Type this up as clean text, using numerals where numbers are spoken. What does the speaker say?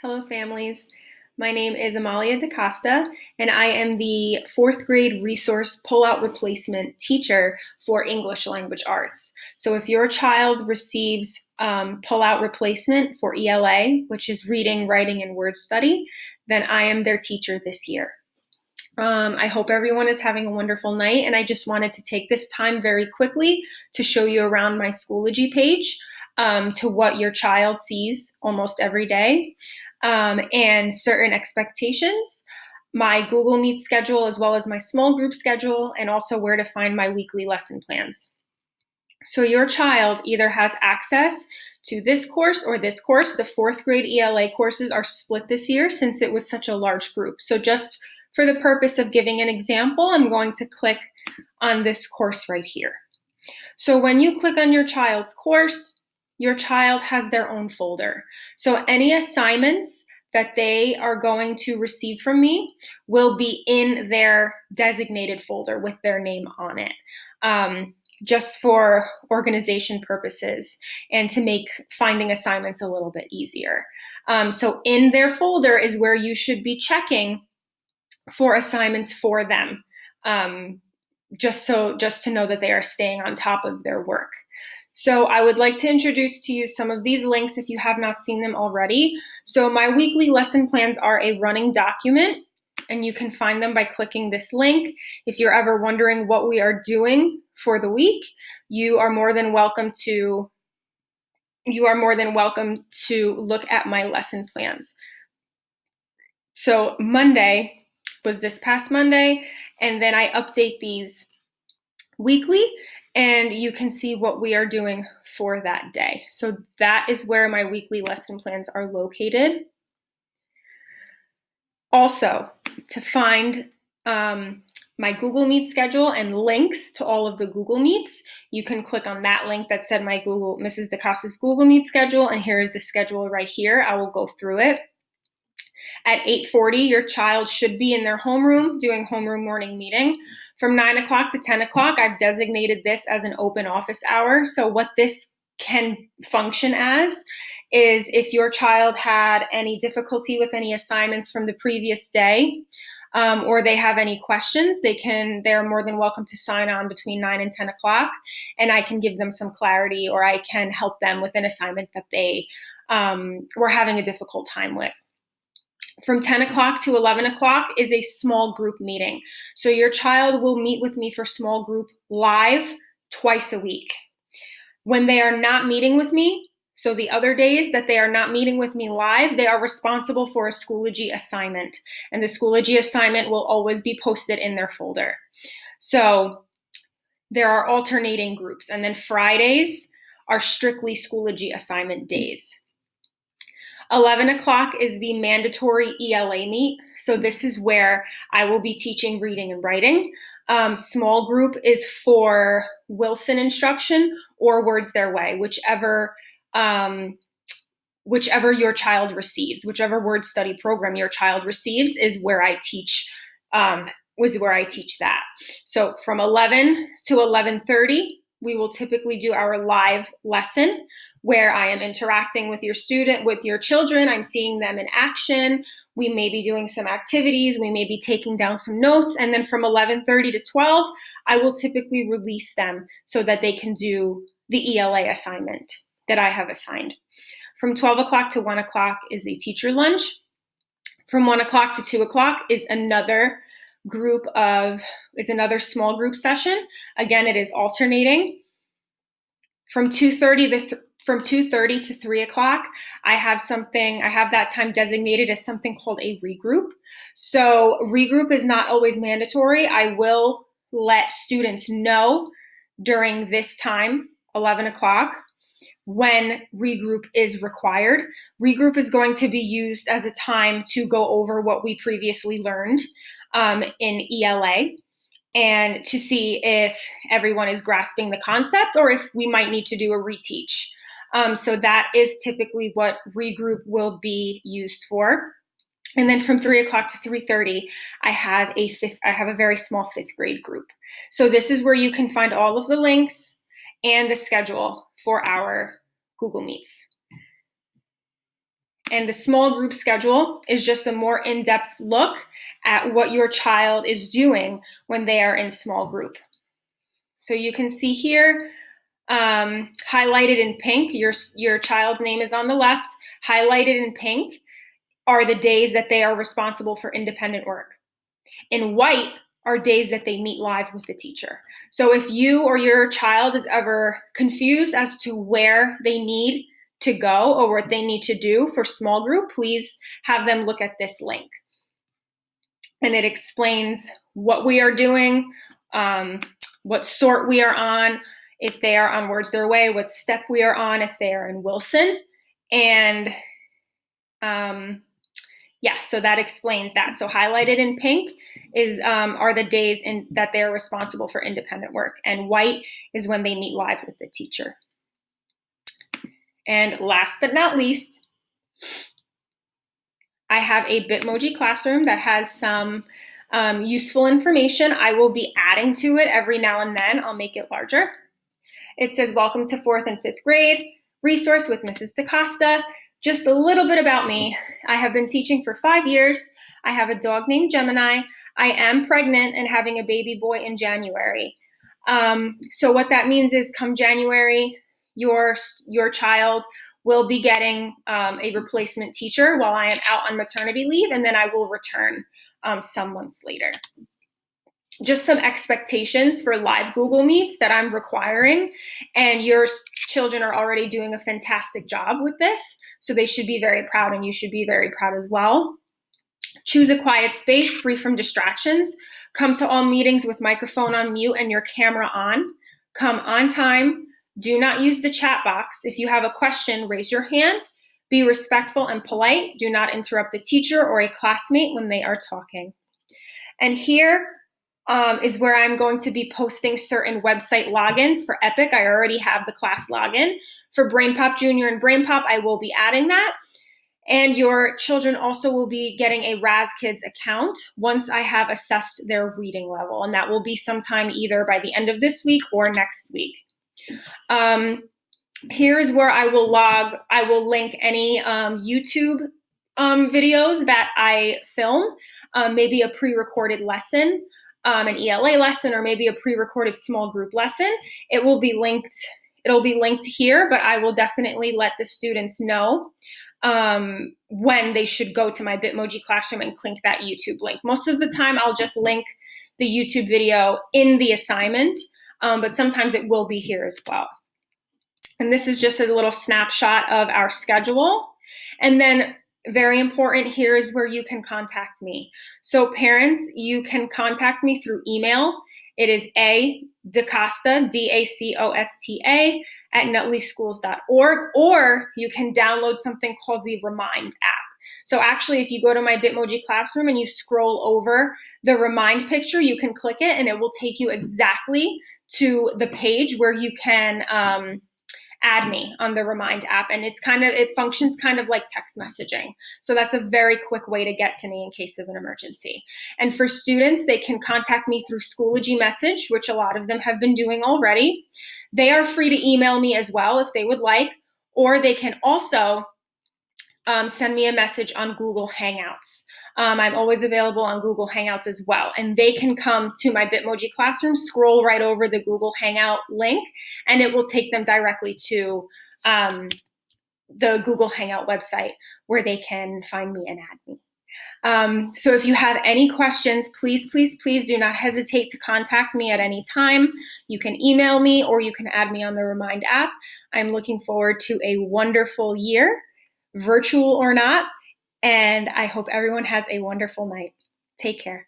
Hello, families. My name is Amalia DaCosta, and I am the fourth grade resource pullout replacement teacher for English language arts. So if your child receives pullout replacement for ELA, which is reading, writing, and word study, then I am their teacher this year. I hope everyone is having a wonderful night, and I just wanted to take this time very quickly to show you around my Schoology page to what your child sees almost every day and certain expectations, my Google Meet schedule, as well as my small group schedule, and also where to find my weekly lesson plans. So your child either has access to this course or this course. The fourth grade ELA courses are split this year since it was such a large group. So just for the purpose of giving an example, I'm going to click on this course right here. So when you click on your child's course, your child has their own folder. So any assignments that they are going to receive from me will be in their designated folder with their name on it, just for organization purposes and to make finding assignments a little bit easier. So in their folder is where you should be checking for assignments for them, just to know that they are staying on top of their work. So I would like to introduce to you some of these links if you have not seen them already. So my weekly lesson plans are a running document, and you can find them by clicking this link. If you're ever wondering what we are doing for the week, you are more than welcome to look at my lesson plans. So Monday was this past Monday, and then I update these weekly, and you can see what we are doing for that day. So that is where my weekly lesson plans are located. Also, to find my Google Meet schedule and links to all of the Google Meets, you can click on that link that said Mrs. DaCosta's Google Meet schedule, and here is the schedule right here. I will go through it. At 8:40, your child should be in their homeroom doing homeroom morning meeting. From 9 o'clock to 10 o'clock, I've designated this as an open office hour. So what this can function as is if your child had any difficulty with any assignments from the previous day, or they have any questions, they're more than welcome to sign on between 9 and 10 o'clock, and I can give them some clarity, or I can help them with an assignment that they were having a difficult time with. From 10 o'clock to 11 o'clock is a small group meeting. So your child will meet with me for small group live twice a week. When they are not meeting with me, so the other days that they are not meeting with me live, they are responsible for a Schoology assignment. And the Schoology assignment will always be posted in their folder. So there are alternating groups. And then Fridays are strictly Schoology assignment days. 11 o'clock is the mandatory ELA meet. So this is where I will be teaching reading and writing. Small group is for Wilson instruction or Words Their Way, whichever your child receives, whichever word study program your child receives is where I teach, that. So from 11 to 11:30, we will typically do our live lesson where I am interacting with your children. I'm seeing them in action. We may be doing some activities. We may be taking down some notes. And then from 11:30 to 12, I will typically release them so that they can do the ELA assignment that I have assigned. From 12 o'clock to 1 o'clock is a teacher lunch. From 1 o'clock to 2 o'clock is another small group session. Again, it is alternating. From 2:30 to 3 o'clock, I have that time designated as something called a regroup. So regroup is not always mandatory. I will let students know during this time, 11 o'clock, when regroup is required. Regroup is going to be used as a time to go over what we previously learned in ELA and to see if everyone is grasping the concept or if we might need to do a reteach. So that is typically what regroup will be used for. And then from 3 o'clock to 3:30, I have a very small fifth grade group. So this is where you can find all of the links and the schedule for our Google Meets. And the small group schedule is just a more in-depth look at what your child is doing when they are in small group. So you can see here, highlighted in pink, your child's name is on the left. Highlighted in pink are the days that they are responsible for independent work. In white are days that they meet live with the teacher. So if you or your child is ever confused as to where they need to go or what they need to do for small group, please have them look at this link. And it explains what we are doing, what sort we are on, if they are on Words Their Way, what step we are on if they are in Wilson. And yeah, so that explains that. So highlighted in pink are the days that they're responsible for independent work, and white is when they meet live with the teacher. And last but not least, I have a Bitmoji classroom that has some useful information. I will be adding to it every now and then. I'll make it larger. It says, welcome to 4th and 5th grade, resource with Mrs. DaCosta. Just a little bit about me. I have been teaching for 5 years. I have a dog named Gemini. I am pregnant and having a baby boy in January. So what that means is come January, your child will be getting a replacement teacher while I am out on maternity leave, and then I will return some months later. Just some expectations for live Google Meets that I'm requiring, and your children are already doing a fantastic job with this, so they should be very proud, and you should be very proud as well. Choose a quiet space free from distractions. Come to all meetings with microphone on mute and your camera on. Come on time. Do not use the chat box. If you have a question, raise your hand. Be respectful and polite. Do not interrupt the teacher or a classmate when they are talking. And here is where I'm going to be posting certain website logins for Epic. I already have the class login. For BrainPop Junior and BrainPop, I will be adding that. And your children also will be getting a RazKids account once I have assessed their reading level. And that will be sometime either by the end of this week or next week. Here's where I will link any YouTube videos that I film, maybe a pre-recorded lesson, an ELA lesson, or maybe a pre-recorded small group lesson. It'll be linked here, but I will definitely let the students know when they should go to my Bitmoji classroom and click that YouTube link. Most of the time, I'll just link the YouTube video in the assignment, but sometimes it will be here as well. And this is just a little snapshot of our schedule. And then very important, here is where you can contact me. So parents, you can contact me through email. It is DaCosta, DACOSTA, @nutleyschools.org, or you can download something called the Remind app. So actually, if you go to my Bitmoji classroom and you scroll over the Remind picture, you can click it and it will take you exactly to the page where you can add me on the Remind app, and it functions kind of like text messaging. So that's a very quick way to get to me in case of an emergency. And for students, they can contact me through Schoology message, which a lot of them have been doing already. They are free to email me as well if they would like, or they can also send me a message on Google Hangouts. I'm always available on Google Hangouts as well. And they can come to my Bitmoji classroom, scroll right over the Google Hangout link, and it will take them directly to the Google Hangout website where they can find me and add me. So if you have any questions, please, please, please do not hesitate to contact me at any time. You can email me or you can add me on the Remind app. I'm looking forward to a wonderful year, virtual or not, and I hope everyone has a wonderful night. Take care.